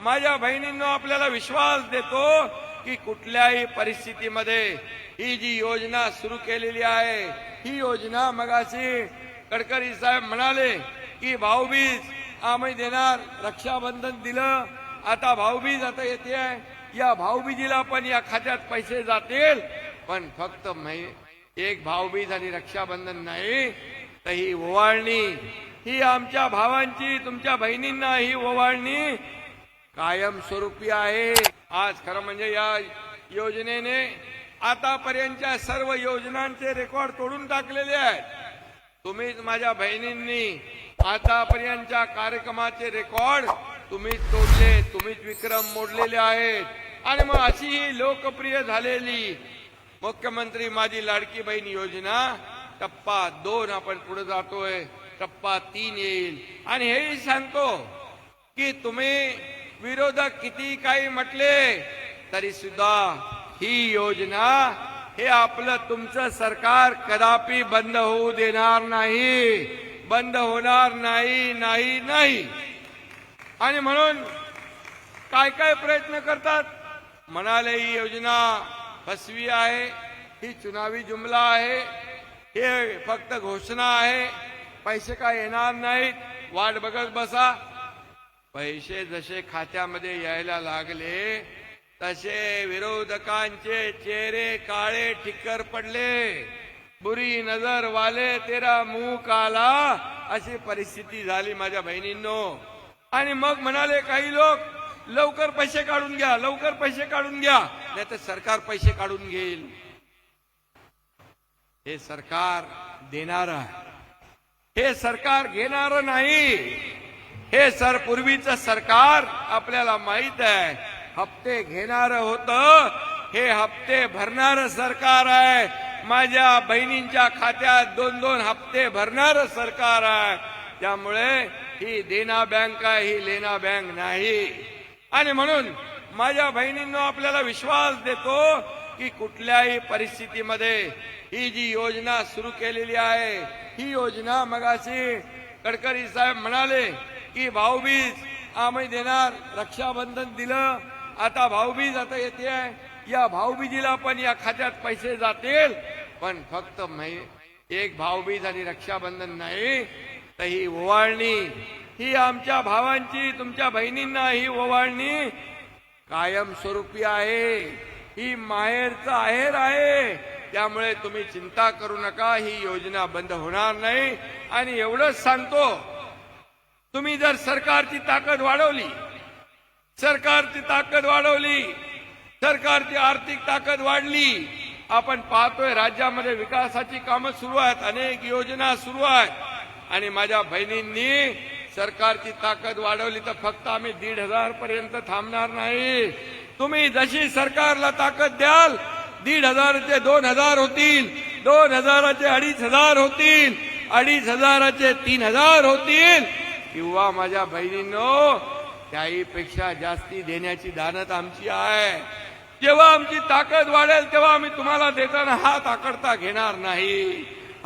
माझ्या बहिणींनो आपल्याला विश्वास देतो की कुठल्याही परिस्थितीमध्ये ही जी योजना सुरू केलेली आहे ही योजना मगाशी गडकरी साहेब म्हणाले की भाऊबीज आम्ही देणार, रक्षाबंधन दिलं, आता भाऊबीज आता येते आहे, या भाऊबीजीला पण या खात्यात पैसे जातील, पण फक्त एक भाऊबीज आणि रक्षाबंधन नाही तर ही ओवाळणी, ही आमच्या भावांची तुमच्या बहिणींना ही ओवाळणी कायमस्वरूपी आहे। आज खरं म्हणजे या योजनेने आतापर्यंतच्या सर्व योजनांचे रेकॉर्ड तोडून टाकलेले आहेत। तुम्हीच माझ्या बहिणींनी आतापर्यंतच्या कार्यक्रमाचे रेकॉर्ड तुम्हीच तोडले, तुम्हीच विक्रम मोडलेले आहेत। आणि मग अशी ही लोकप्रिय झालेली मुख्यमंत्री माझी लाडकी बहीण योजना टप्पा 2 आपण पुढे जातोय, टप्पा 3 येईल। आणि हेही सांगतो की तुम्ही विरोधक किती काही म्हटले तरी सुद्धा ही योजना, हे आपलं तुमचं सरकार कदापि बंद होऊ देणार नाही, बंद होणार नाही नाही नाही। आणि म्हणून काय काय प्रयत्न करतात, म्हणाले ही योजना फसवी आहे, ही चुनावी जुमला आहे, हे फक्त घोषणा आहे, पैसे काय येणार नाहीत, वाट बघत बसा। पैसे जसे खात्यामध्ये यायला लागले तसे विरोधकांचे चेहरे काळे ठिक्कर पडले, बुरी नजर वाले तेरा मुंह काला, अशी परिस्थिती झाली माझ्या बहिणींनो। आणि मग म्हणाले काही लोक लवकर पैसे काढून घ्या, लवकर पैसे काढून घ्या, नाही तर सरकार पैसे काढून घेईल। हे सरकार देणार, हे सरकार घेणार नाही। हे पूर्वीचं सरकार आपल्याला माहित आहे, हप्ते घेणार होतं, हे हप्ते भरणार सरकार आहे। माझ्या बहिणींच्या खात्यात 2-2 हप्ते भरणार सरकार आहे। त्यामुळे ही देना बँक आहे, ही लेना बँक नाही। आणि म्हणून माझ्या बहिणींनो आपल्याला विश्वास देतो की कुठल्याही परिस्थितीमध्ये ही जी योजना सुरू केलेली आहे ही योजना मगाशी गडकरी साहेब म्हणाले की भाऊबीज आम्ही देणार, रक्षाबंधन दिलं, आता भाऊबीज आता येते आहे, या भाऊबीजीला पण या खात्यात पैसे जातील, पण फक्त एक भाऊबीज आणि रक्षाबंधन नाही तर ही ओवाळणी, ही आमच्या भावांची तुमच्या बहिणींना ही ओवाळणी कायमस्वरूपी आहे, ही माहेरचं आहेर आहे। त्यामुळे तुम्ही चिंता करू नका, ही योजना बंद होणार नाही। आणि एवढंच सांगतो, तुम्ही जर सरकारची ताकद वाढवली, सरकारची ताकद वाढवली, सरकारची आर्थिक ताकद वाढली, आपण पाहतोय राज्यामध्ये विकासाची कामं सुरू आहेत, अनेक योजना सुरू आहेत। आणि माझ्या बहिणींनी सरकारची ताकद वाढवली तर फक्त आम्ही 1,500 पर्यंत थांबणार नाही। तुम्ही जशी सरकारला ताकद द्याल, 1,500चे 2,000 होतील, 2,000चे 2,500 होतील, 2,500चे 3,000 होतील, किंवा माझ्या बहिणींनो त्याहीपेक्षा जास्ती देण्याची दानत आमची आहे। जेव्हा आमची ताकद वाढेल तेव्हा आम्ही तुम्हाला देताना हात आकडता घेणार नाही,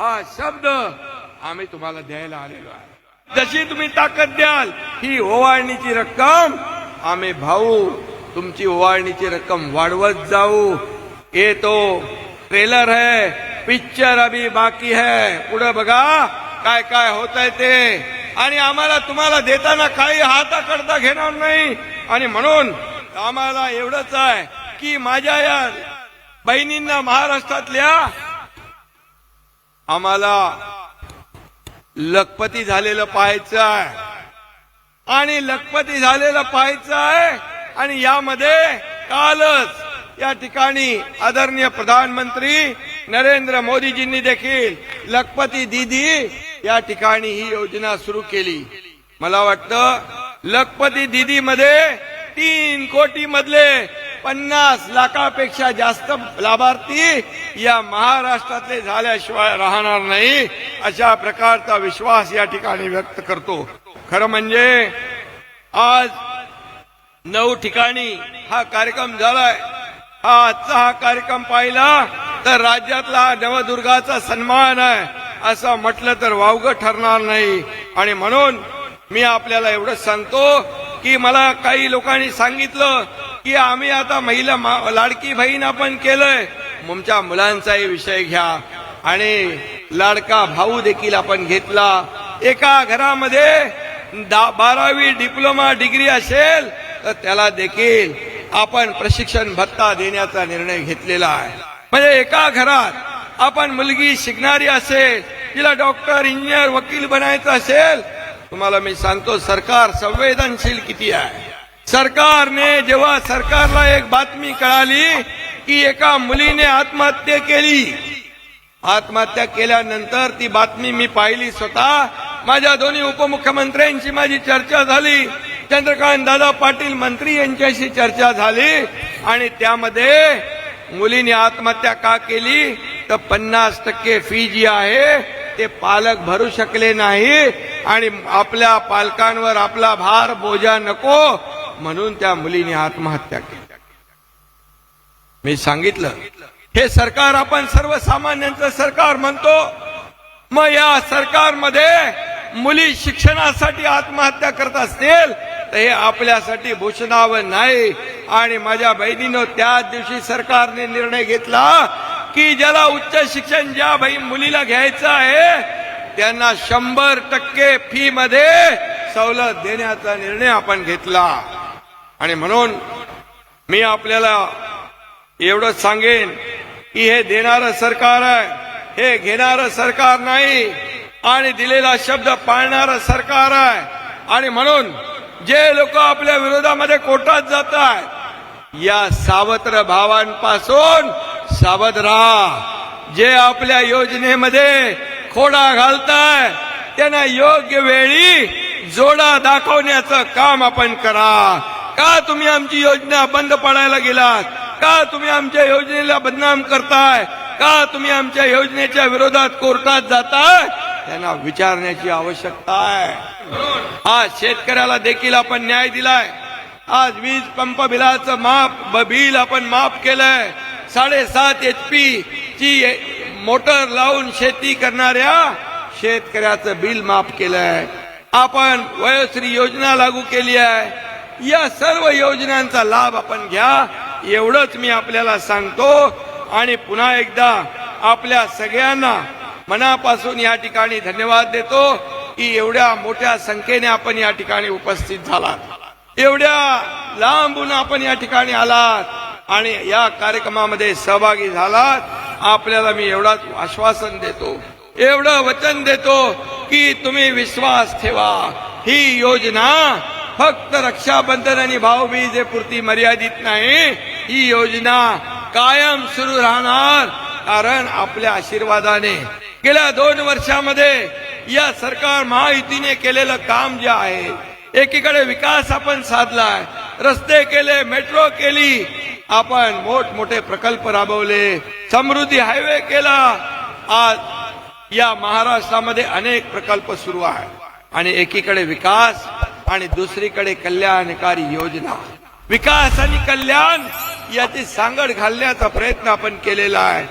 हा शब्द आम्ही तुम्हाला द्यायला आलेलो आहे। जशी तुम्ही ताकद द्याल ही ओवाळणीची रक्कम आम्ही भाऊ तुमची ओवाळणीची रक्कम वाढवत जाऊ। ये तो ट्रेलर है, पिक्चर अभी बाकी है, पुढे बघा काय काय होतंय ते। आणि आम्हाला तुम्हाला देताना काही हात आकडता घेणार नाही। आणि म्हणून आम्हाला एवढंच आहे की माझ्या या बहिणींना महाराष्ट्रातल्या आम्हाला लखपती झालेलं पाहायचं आहे, आणि लखपती झालेलं पाहायचं आहे। आणि यामध्ये कालच या ठिकाणी आदरणीय प्रधानमंत्री नरेंद्र मोदीजींनी देखील लखपती दीदी या ठिकाणी ही योजना सुरू केली। मला वाटतं लखपती दीदी मध्ये 3 कोटी मधले 50 लाखापेक्षा जास्त लाभार्थी या महाराष्ट्रातले झाल्याशिवाय राहणार नाही, अशा प्रकारचा विश्वास या ठिकाणी व्यक्त करतो। खरं म्हणजे आज 9 ठिकाणी हा कार्यक्रम झालाय। आजचा कार्यक्रम पाहिला तर राज्यातला नवदुर्गाचा सन्मान आहे असं म्हटलं तर वावगं ठरणार नाही। आणि म्हणून मी आपल्याला एवढंच सांगतो की मला काही लोकांनी सांगितलं की आम्ही आता महिला लाडकी बहीण आपण केलंय, तुमच्या मुलांचाही विषय घ्या आणि लाडका भाऊ देखील आपण घेतला. एका घरामध्ये 12वी डिप्लोमा डिग्री असेल तर त्याला देखील आपण प्रशिक्षण भत्ता देण्याचा निर्णय घेतलेला आहे. म्हणजे एका घरात आपण मुलगी शिकणारी असेल, तिला डॉक्टर, इंजिनियर, वकील बनायचं असेल, तुम्हाला मी सांगतो सरकार संवेदनशील किती आहे. सरकारने जेव्हा सरकारला एक बातमी कळाली की एका मुलीने आत्महत्या केली, आत्महत्या केल्यानंतर ती बातमी मी पाहिली स्वतः. माझ्या दोन्ही उपमुख्यमंत्र्यांची माझी चर्चा झाली, चंद्रकांत दादा पाटील मंत्री यांच्याशी चर्चा झाली आणि त्यामध्ये मुलीने आत्महत्या का केली तर 50% फी जी आहे ते पालक भरू शकले नाही आणि आपल्या पालकांवर आपला भार बोजा नको म्हणून त्या मुलीने आत्महत्या केली. मी सांगितलं हे सरकार आपण सर्वसामान्यांचं सरकार म्हणतो, मग या सरकारमध्ये मुली शिक्षणासाठी आत्महत्या करत असतील तर हे आपल्यासाठी भूषणावं नाही. आणि माझ्या बहिणीनं त्याच दिवशी सरकारने निर्णय घेतला की ज्याला उच्च शिक्षण ज्या मुलीला घ्यायचं आहे त्यांना 100% फी मध्ये सवलत देण्याचा निर्णय आपण घेतला. आणि म्हणून मी आपल्याला एवढंच सांगेन की हे देणारं सरकार आहे, हे घेणारं सरकार नाही आणि दिलेला शब्द पाळणारं सरकार आहे. आणि म्हणून जे लोक आपल्या विरोधामध्ये कोर्टात जात आहेत, या सावत्र भावांपासून सावध राहा. जे आपल्या योजनेमध्ये खोडा घालताय त्यांना योग्य वेळी जोडा दाखवण्याचं काम आपण करा. का तुम्ही आमची योजना बंद पाडायला गेलात? का तुम्ही आमच्या योजनेला बदनाम करताय? का तुम्ही आमच्या योजनेच्या विरोधात कोर्टात जाताय? त्यांना विचारण्याची आवश्यकता आहे. आज शेतकऱ्याला देखील आपण न्याय दिलाय. आज वीज पंप बिलाचं बिल आपण माफ केलंय. 7.5 HP ची मोटर लावून शेती करणाऱ्या शेतकऱ्याचं बिल माफ केलंय. आपण वयोश्री योजना लागू केली आहे. या सर्व योजनांचा लाभ आपण घ्या एवढंच मी आपल्याला सांगतो. आणि पुन्हा एकदा आपल्या सगळ्यांना मनापासून या ठिकाणी धन्यवाद देतो की एवढ्या मोठ्या संख्येने आपण या ठिकाणी उपस्थित झालात, एवढ्या लांबून आपण या ठिकाणी आलात आणि या कार्यक्रमामध्ये सहभागी झालात. आपल्याला मी एवढाच आश्वासन देतो, एवढं वचन देतो की तुम्ही विश्वास ठेवा. ही योजना फक्त रक्षाबंधन आणि भाऊबीजेपुरती मर्यादित नाही. ही योजना कायम सुरू राहणार. कारण आपल्या आशीर्वादाने गेल्या 2 वर्षामध्ये या सरकार महायुतीने केलेलं काम जे आहे, एकीकडे विकास आपण साधलाय, रस्ते केले, मेट्रो केली, आपण मोठमोठे प्रकल्प राबवले, समृद्धी हायवे केला. आज या महाराष्ट्रामध्ये अनेक प्रकल्प सुरू आहेत आणि एकीकडे विकास आणि दुसरीकडे कल्याणकारी योजना. विकास आणि कल्याण याची सांगड घालण्याचा प्रयत्न आपण केलेला आहे.